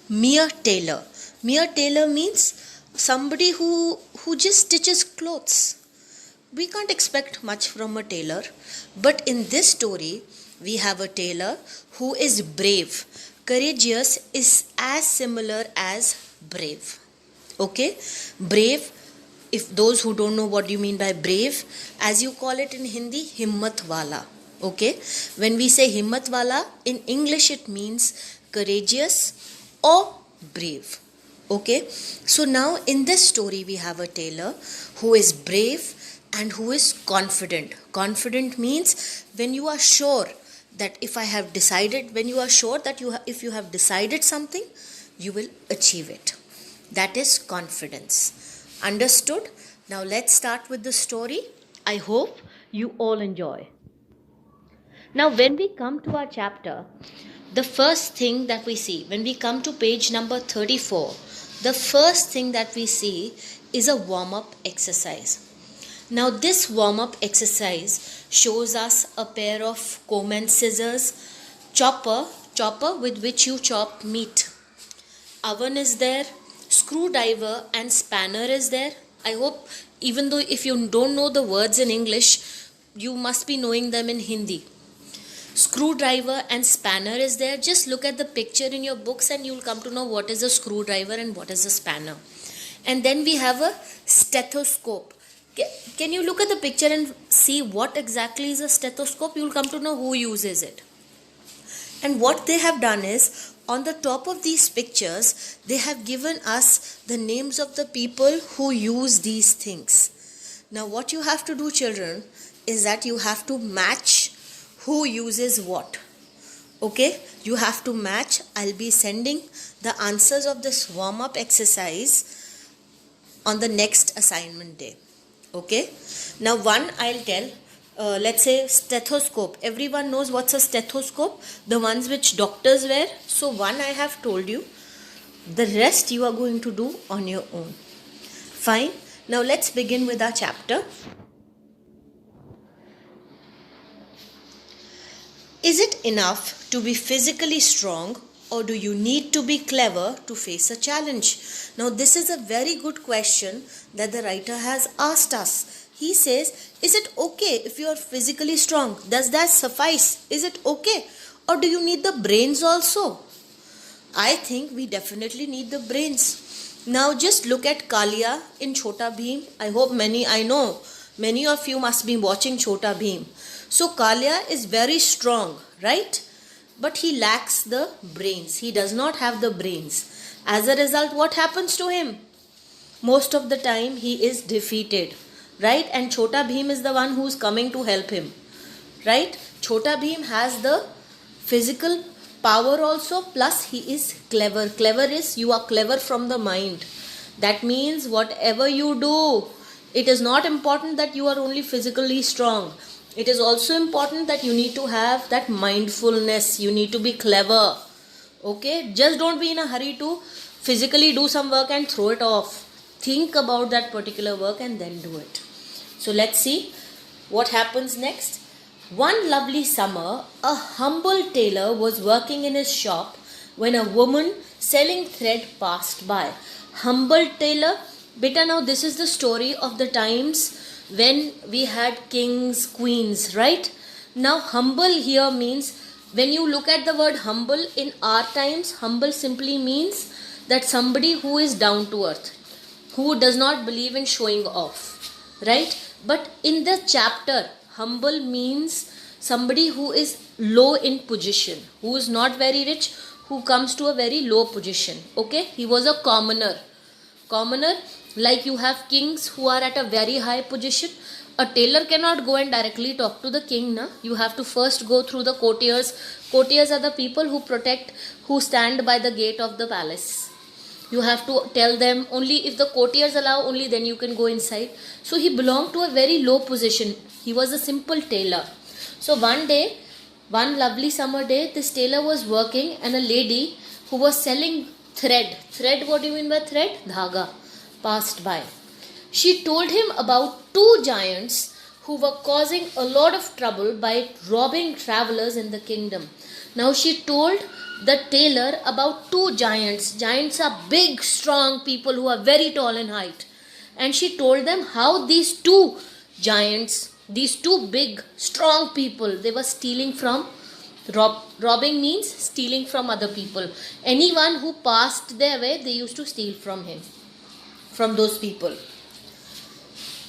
Mere tailor. Mere tailor means somebody who just stitches clothes. We can't expect much from a tailor, but in this story we have a tailor who is brave. Courageous is as similar as brave. Okay? Brave, if those who don't know what you mean by brave, as you call it in Hindi, himmat wala. Okay? When we say himmat wala, in English it means courageous or brave. Okay? So now in this story we have a tailor who is brave and who is confident. Confident means when you are sure that if I have decided, when you are sure that if you have decided something, you will achieve it. That is confidence. Understood? Now let's start with the story. I hope you all enjoy. Now, when we come to our chapter, the first thing that we see, when we come to page number 34, the first thing that we see is a warm-up exercise. Now, this warm-up exercise shows us a pair of comb and scissors, chopper with which you chop meat. Oven is there, screwdriver and spanner is there. I hope even though if you don't know the words in English, you must be knowing them in Hindi. Screwdriver and spanner is there. Just look at the picture in your books and you'll come to know what is a screwdriver and what is a spanner. And then we have a stethoscope. Can you look at the picture and see what exactly is a stethoscope? You'll come to know who uses it. And what they have done is, on the top of these pictures, they have given us the names of the people who use these things. Now what you have to do, children, is that you have to match who uses what. Okay, you have to match. I'll be sending the answers of this warm-up exercise on the next assignment day. Okay, now one I'll tell, let's say stethoscope. Everyone knows what's a stethoscope, the ones which doctors wear. So one I have told you, the rest you are going to do on your own. Fine. Now let's begin with our chapter. Is it enough to be physically strong, or do you need to be clever to face a challenge? Now this is a very good question that the writer has asked us. He says, is it okay if you are physically strong? Does that suffice? Is it okay? Or do you need the brains also? I think we definitely need the brains. Now just look at Kalia in Chota Bheem. I know many of you must be watching Chota Bheem. So Kalia is very strong, right? But he lacks the brains. He does not have the brains. As a result, what happens to him? Most of the time he is defeated, right? And Chota Bheem is the one who is coming to help him, right? Chota Bheem has the physical power also, plus he is clever. Clever is you are clever from the mind. That means whatever you do, it is not important that you are only physically strong. It is also important that you need to have that mindfulness. You need to be clever. Okay? Just don't be in a hurry to physically do some work and throw it off. Think about that particular work and then do it. So let's see what happens next. One lovely summer, a humble tailor was working in his shop when a woman selling thread passed by. Humble tailor? Beta, now this is the story of the times when we had kings, queens, right? Now humble here means, when you look at the word humble in our times, humble simply means that somebody who is down to earth, who does not believe in showing off, right? But in the chapter, humble means somebody who is low in position, who is not very rich, who comes to a very low position. Okay, he was a commoner. Like you have kings who are at a very high position. A tailor cannot go and directly talk to the king, na? You have to first go through the courtiers. Courtiers are the people who stand by the gate of the palace. You have to tell them, only if the courtiers allow, only then you can go inside. So he belonged to a very low position. He was a simple tailor. So one lovely summer day, this tailor was working and a lady who was selling thread. Thread, what do you mean by thread? Dhaga. Passed by. She told him about two giants who were causing a lot of trouble by robbing travelers in the kingdom. Now she told the tailor about two giants. Giants are big, strong people who are very tall in height. And she told them how these two giants, these two big, strong people, they were stealing from. Robbing means stealing from other people. Anyone who passed their way, they used to steal from him, from those people.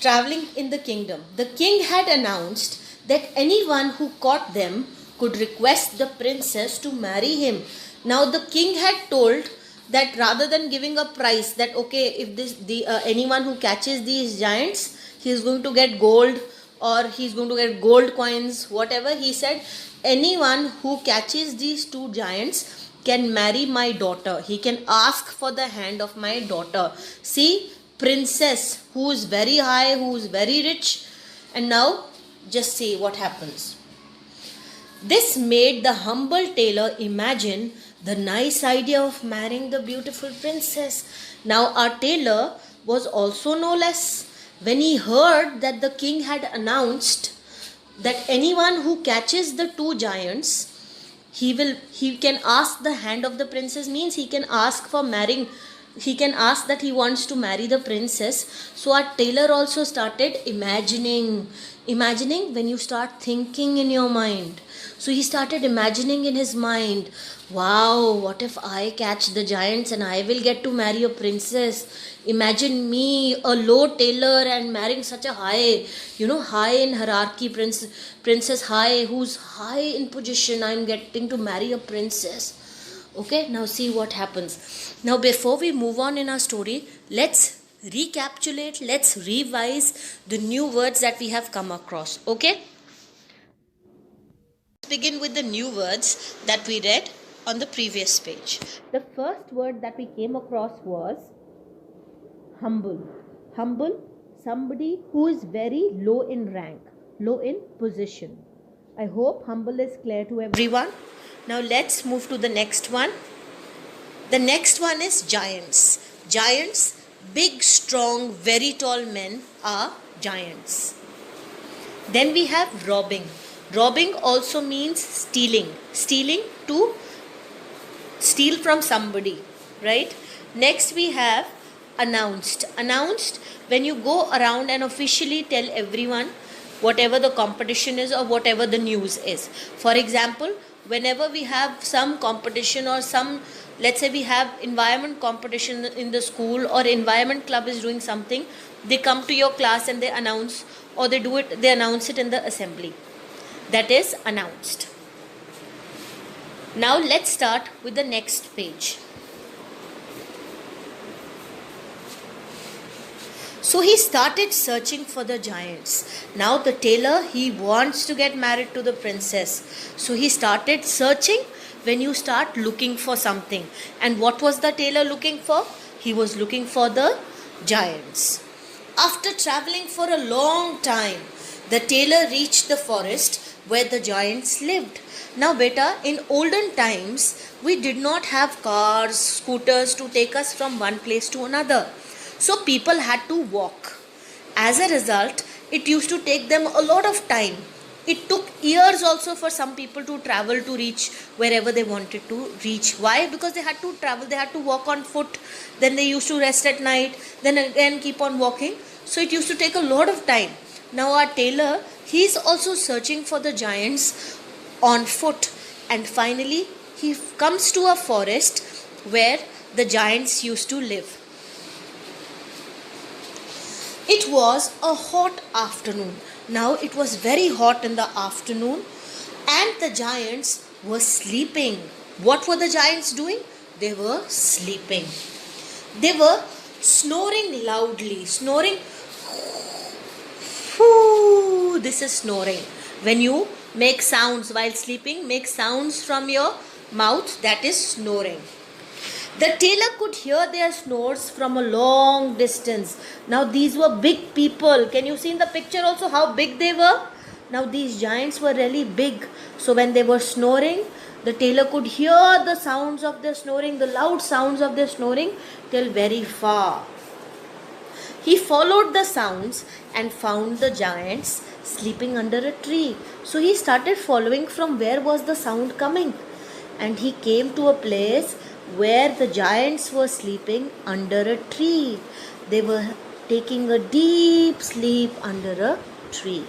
Traveling in the kingdom, the king had announced that anyone who caught them could request the princess to marry him. Now the king had told that rather than giving a price, that okay, if anyone who catches these giants, he is going to get gold, or he is going to get gold coins, whatever, he said anyone who catches these two giants can marry my daughter. He can ask for the hand of my daughter. See, princess who is very high, who is very rich. And now just see what happens. This made the humble tailor imagine the nice idea of marrying the beautiful princess. Now our tailor was also no less. When he heard that the king had announced that anyone who catches the two giants, he can ask the hand of the princess, means he can ask for marrying, he can ask that he wants to marry the princess. So our tailor also started imagining when you start thinking in your mind. So he started imagining in his mind, wow, what if I catch the giants and I will get to marry a princess? Imagine me, a low tailor, and marrying such a high, high in hierarchy, princess high, who's high in position. I'm getting to marry a princess. Okay, now see what happens. Now before we move on in our story, let's recapitulate, let's revise the new words that we have come across. Okay? Let's begin with the new words that we read on the previous page. The first word that we came across was humble. Humble, somebody who is very low in rank, low in position. I hope humble is clear to everyone. Now let's move to the next one. The next one is giants. Giants, big, strong, very tall men are giants. Then we have robbing. Robbing also means stealing. Stealing, to steal from somebody, right? Next we have announced. Announced, when you go around and officially tell everyone whatever the competition is or whatever the news is. For example, whenever we have some competition or some, let's say we have environment competition in the school, or environment club is doing something, they come to your class and they announce, or they announce it in the assembly. That is announced. Now let's start with the next page. So he started searching for the giants. Now the tailor, he wants to get married to the princess. So he started searching. When you start looking for something. And what was the tailor looking for? He was looking for the giants. After traveling for a long time, the tailor reached the forest where the giants lived. Now beta, in olden times, we did not have cars, scooters to take us from one place to another. So people had to walk. As a result, it used to take them a lot of time. It took years also for some people to travel to reach wherever they wanted to reach. Why? Because they had to travel, they had to walk on foot, then they used to rest at night, then again keep on walking. So it used to take a lot of time. Now our tailor, he is also searching for the giants on foot, and finally he comes to a forest where the giants used to live. It was a hot afternoon. Now it was very hot in the afternoon and the giants were sleeping. What were the giants doing? They were sleeping. They were snoring loudly. Snoring. This is snoring. When you make sounds while sleeping, make sounds from your mouth, that is snoring. The tailor could hear their snores from a long distance. Now these were big people. Can you see in the picture also how big they were? Now these giants were really big. So when they were snoring, the tailor could hear the sounds of their snoring, the loud sounds of their snoring till very far. He followed the sounds and found the giants sleeping under a tree. So he started following from where was the sound coming. and he came to a place where the giants were sleeping under a tree. They were taking a deep sleep under a tree.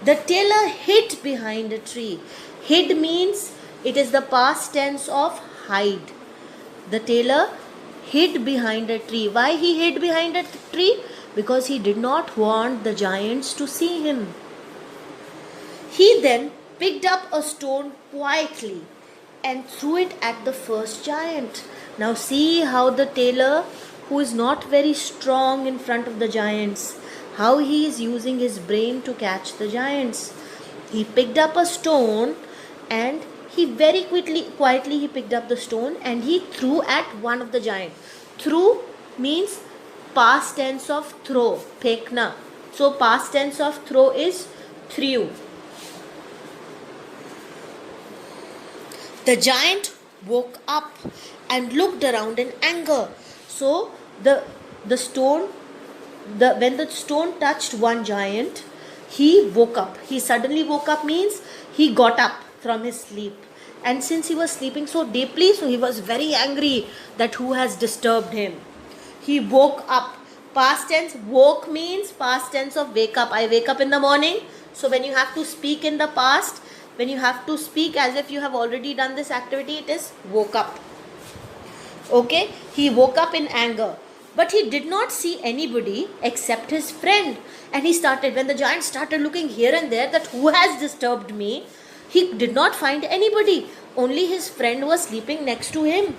The tailor hid behind a tree. Hid means it is the past tense of hide. The tailor hid behind a tree. Why he hid behind a tree? Because he did not want the giants to see him. He then picked up a stone quietly and threw it at the first giant. Now see how the tailor, who is not very strong in front of the giants, how he is using his brain to catch the giants. He picked up a stone and he very quietly he picked up the stone and he threw at one of the giants. Threw means past tense of throw, phekna. So past tense of throw is threw. The giant woke up and looked around in anger. So the stone, when the stone touched one giant, he woke up. He suddenly woke up means he got up from his sleep. And since he was sleeping so deeply, so he was very angry that who has disturbed him. He woke up. Past tense, woke means past tense of wake up. I wake up in the morning. So when you have to speak in the past, when you have to speak as if you have already done this activity, it is woke up. Okay, he woke up in anger. But he did not see anybody except his friend. And he started, when the giant started looking here and there that who has disturbed me, he did not find anybody. Only his friend was sleeping next to him.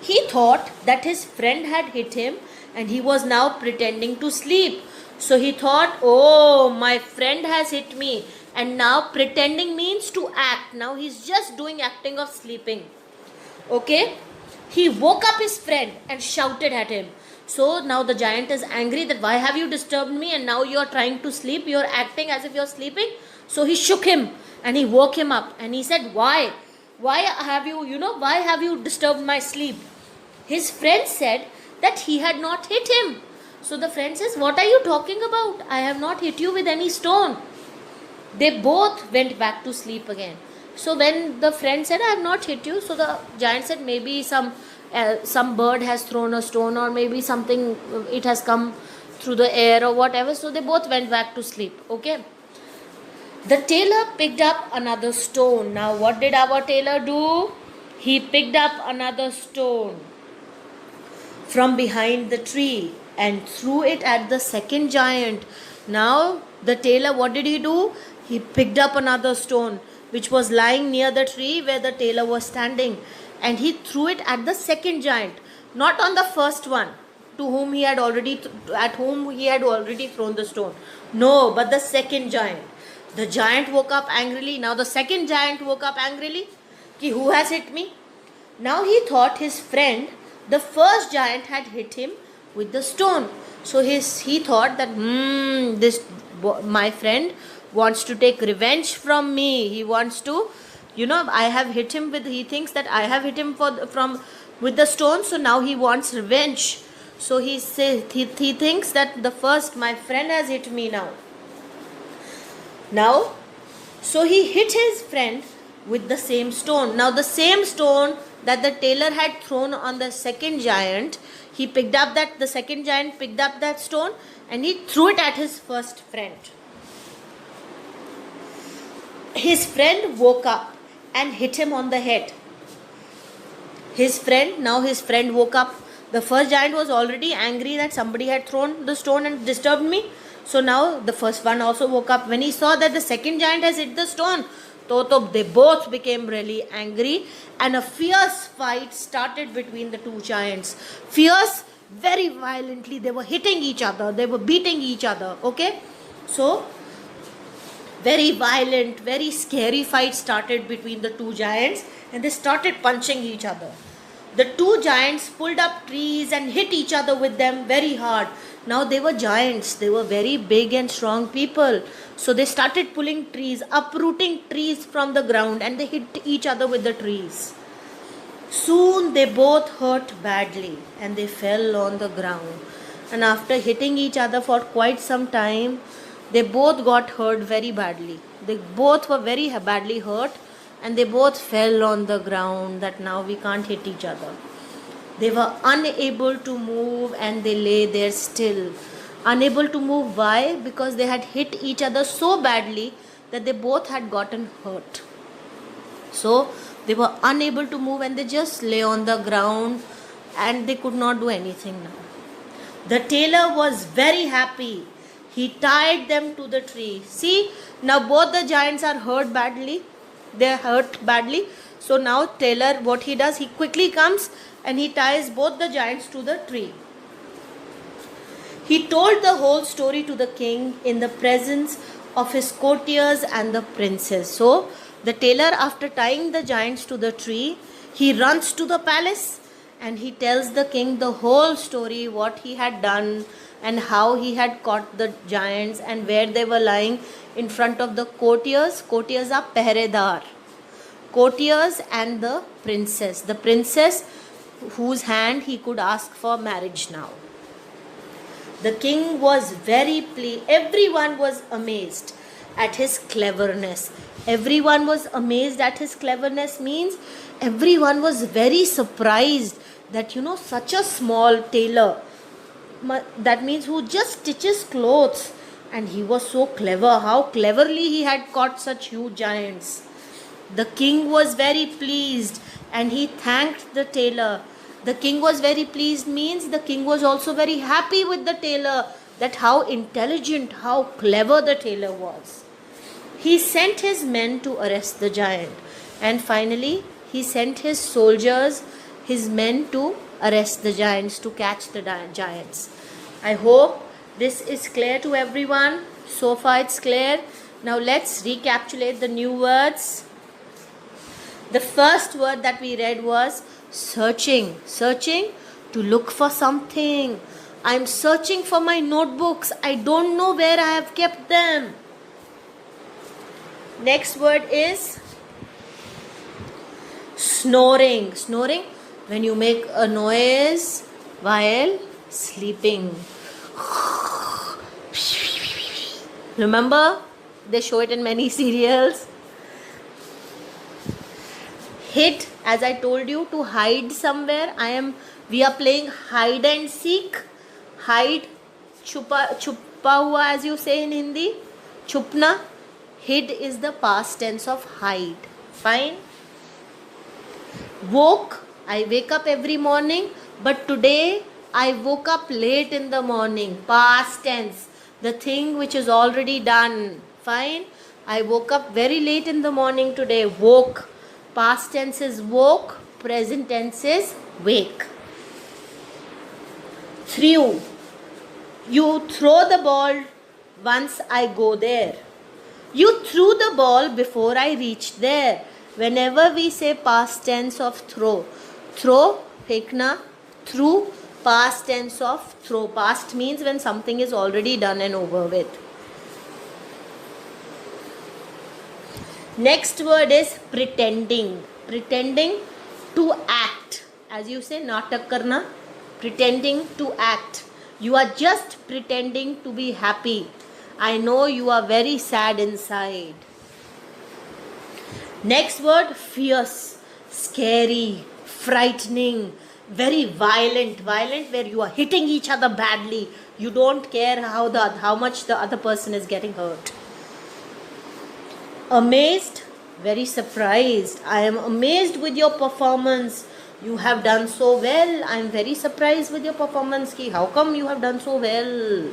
He thought that his friend had hit him and he was now pretending to sleep. So he thought, oh, my friend has hit me. And now pretending means to act. Now he's just doing acting of sleeping. Okay. He woke up his friend and shouted at him. So now the giant is angry that why have you disturbed me and now you are trying to sleep. You are acting as if you are sleeping. So he shook him and he woke him up and he said, why? Why have you disturbed my sleep? His friend said that he had not hit him. So the friend says, what are you talking about? I have not hit you with any stone. They both went back to sleep again. So when the friend said, I have not hit you, so the giant said, maybe some bird has thrown a stone or maybe something, it has come through the air or whatever. So they both went back to sleep. Okay. The tailor picked up another stone. Now what did our tailor do? He picked up another stone from behind the tree and threw it at the second giant. Now the tailor, what did he do? He picked up another stone which was lying near the tree where the tailor was standing, and he threw it at the second giant, not on the first one at whom he had already thrown the stone. No, but the second giant. The giant woke up angrily. Now the second giant woke up angrily. Ki who has hit me? Now he thought his friend, the first giant, had hit him with the stone. So he thought that my friend wants to take revenge from me. He wants to, I have hit him with. He thinks that I have hit him with the stone. So now he wants revenge. So he thinks that my friend has hit me now. So he hit his friend with the same stone. Now the same stone that the tailor had thrown on the second giant, the second giant picked up that stone and he threw it at his first friend. His friend woke up and hit him on the head. His friend woke up. The first giant was already angry that somebody had thrown the stone and disturbed me. So now the first one also woke up. When he saw that the second giant has hit the stone, they both became really angry and a fierce fight started between the two giants. Fierce, very violently. They were hitting each other. They were beating each other. Okay. So very violent, very scary fight started between the two giants and they started punching each other. The two giants pulled up trees and hit each other with them very hard. Now they were giants. They were very big and strong people. So they started pulling trees, uprooting trees from the ground and they hit each other with the trees. Soon they both hurt badly and they fell on the ground. And after hitting each other for quite some time, they both got hurt very badly. They both were very badly hurt and they both fell on the ground that now we can't hit each other. They were unable to move and they lay there still. Unable to move, why? Because they had hit each other so badly that they both had gotten hurt. So they were unable to move and they just lay on the ground and they could not do anything now. The tailor was very happy. He tied them to the tree. See, now both the giants are hurt badly. They are hurt badly. So now tailor, what he does, he quickly comes and he ties both the giants to the tree. He told the whole story to the king in the presence of his courtiers and the princess. So the tailor, after tying the giants to the tree, he runs to the palace and he tells the king the whole story, what he had done and how he had caught the giants and where they were lying in front of the courtiers. Courtiers are peheredar. Courtiers and the princess whose hand he could ask for marriage now. The king was very pleased. Everyone was amazed at his cleverness. Everyone was amazed at his cleverness means everyone was very surprised that, such a small tailor, that means who just stitches clothes, and he was so clever, how cleverly he had caught such huge giants. The king was very pleased and he thanked the tailor. The king was very pleased means the king was also very happy with the tailor, that how intelligent, how clever the tailor was. He sent his men to arrest the giant, and finally he sent his soldiers, his men, to arrest the giants, to catch the giants. I hope this is clear to everyone. So far it's clear. Now let's recapitulate the new words. The first word that we read was searching. Searching to look for something. I'm searching for my notebooks. I don't know where I have kept them. Next word is snoring. Snoring, when you make a noise while sleeping. Remember, they show it in many serials. Hid, as I told you, to hide somewhere. We are playing hide and seek. Hide, chupa hua, as you say in Hindi. Chupna. Hid is the past tense of hide. Fine. Woke, I wake up every morning, but today I woke up late in the morning. Past tense, the thing which is already done. Fine. I woke up very late in the morning today. Woke. Past tense is woke. Present tense is wake. Threw. You throw the ball once I go there. You threw the ball before I reached there. Whenever we say past tense of throw, phekna, threw, past tense of throw. Past means when something is already done and over with. Next word is pretending. Pretending to act. As you say, natak karna. Pretending to act. You are just pretending to be happy. I know you are very sad inside. Next word, fierce, scary, frightening, very violent. Violent where you are hitting each other badly. You don't care how much the other person is getting hurt. Amazed, very surprised. I am amazed with your performance. You have done so well. I am very surprised with your performance. How come you have done so well?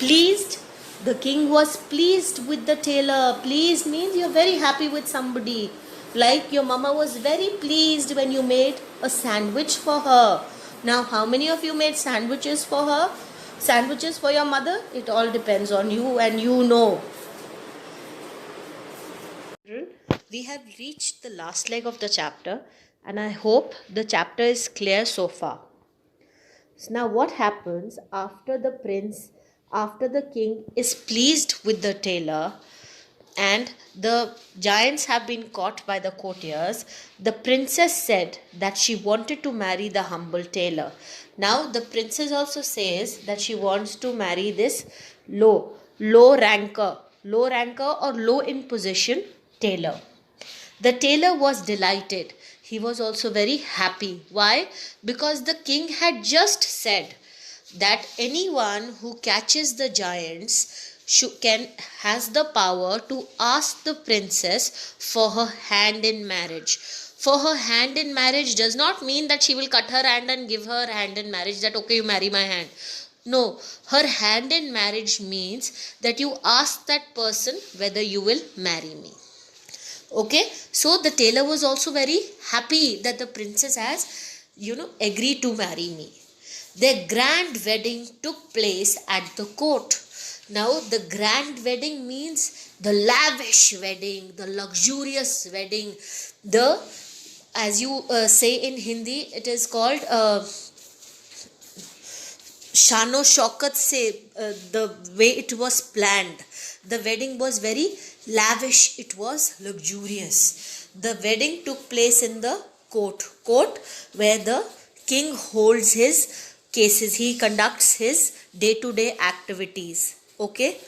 Pleased. The king was pleased with the tailor. Pleased means you're very happy with somebody. Like your mama was very pleased when you made a sandwich for her. Now, how many of you made sandwiches for her? Sandwiches for your mother? It all depends on you and you know. We have reached the last leg of the chapter and I hope the chapter is clear so far. So now what happens after the king is pleased with the tailor and the giants have been caught by the courtiers, the princess said that she wanted to marry the humble tailor. Now the princess also says that she wants to marry this low ranker or low in position tailor. The tailor was delighted. He was also very happy. Why? Because the king had just said that anyone who catches the giants has the power to ask the princess for her hand in marriage. For her hand in marriage does not mean that she will cut her hand and give her hand in marriage, that okay, you marry my hand. No, her hand in marriage means that you ask that person whether you will marry me. Okay, so the tailor was also very happy that the princess has, agreed to marry me. Their grand wedding took place at the court. Now, the grand wedding means the lavish wedding, the luxurious wedding, the, as you say in Hindi, it is called Shano Shaukat se, the way it was planned. The wedding was very lavish, it was luxurious. The wedding took place in the court where the king holds his cases, he conducts his day-to-day activities. Okay,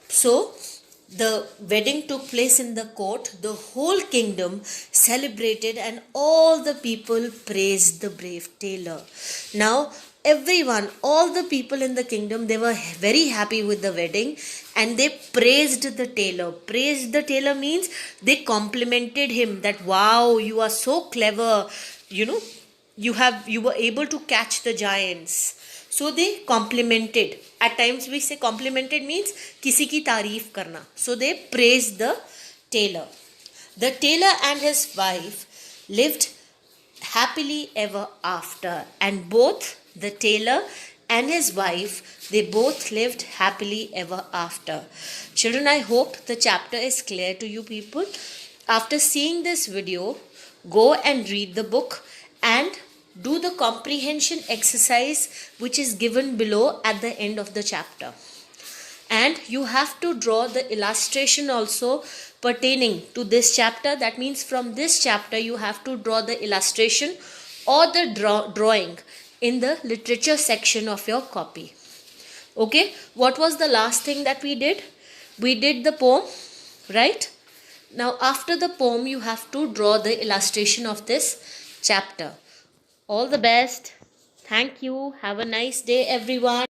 so the wedding took place in the court, the whole kingdom celebrated, and all the people praised the brave tailor. Now, everyone, all the people in the kingdom, they were very happy with the wedding and they praised the tailor. Praised the tailor means they complimented him that wow, you are so clever, you were able to catch the giants. So they complimented. At times we say complimented means kisi ki tareef karna. So they praised the tailor. The tailor and his wife lived happily ever after, and both the tailor and his wife, they both lived happily ever after. Children, I hope the chapter is clear to you people. After seeing this video, go and read the book and do the comprehension exercise which is given below at the end of the chapter. And you have to draw the illustration also pertaining to this chapter. That means from this chapter you have to draw the illustration or the drawing in the literature section of your copy. Okay, what was the last thing that we did? We did the poem, right? Now after the poem you have to draw the illustration of this chapter. All the best. Thank you. Have a nice day everyone.